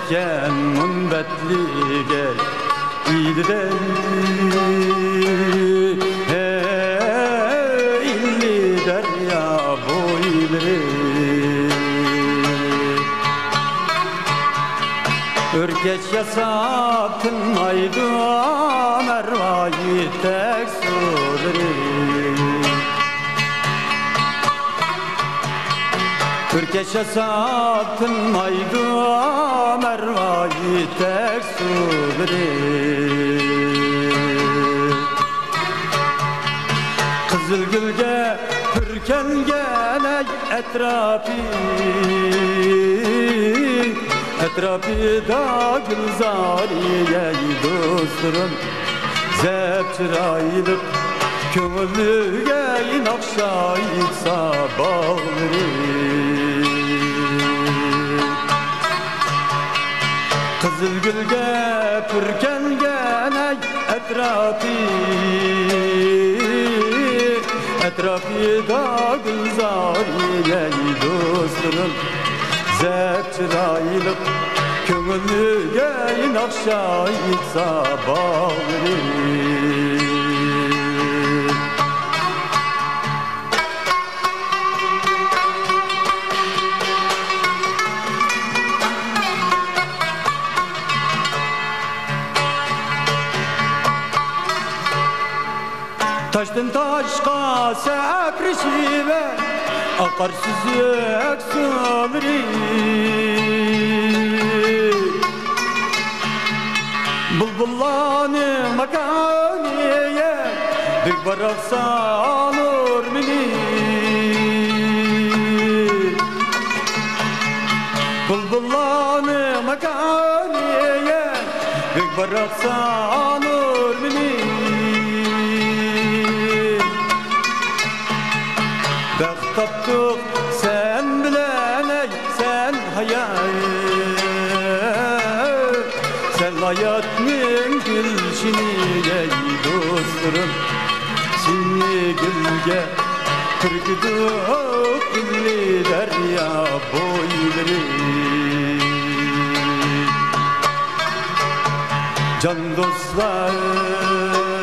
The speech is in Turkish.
geçken mümbetlige İlde illi derya boyları Örgeç yasatın aydan ervayı tek suları Örgeç yasatın aydan ervayı tek suları Kızıl gülge pürkengen etrafı da gülzariye dostlarım Zepçiraylık kömürlüge nakşayık sabahları Kızıl gülge pürkengen etrafı da gülzariye dostlarım Zepçiraylık kömürlüge nakşayık sabahları Taştın taşka seprişive akar süzük sımri Bulbullanın makaniye Büyük barak sanır mini Bulbullanın makaniye Büyük barak sanır mini Bak taptık sen bilen ey sen hayal Sen hayatın gülşini ey dostlarım Seni gülge kırgıdık illi derya boyları Can dostlar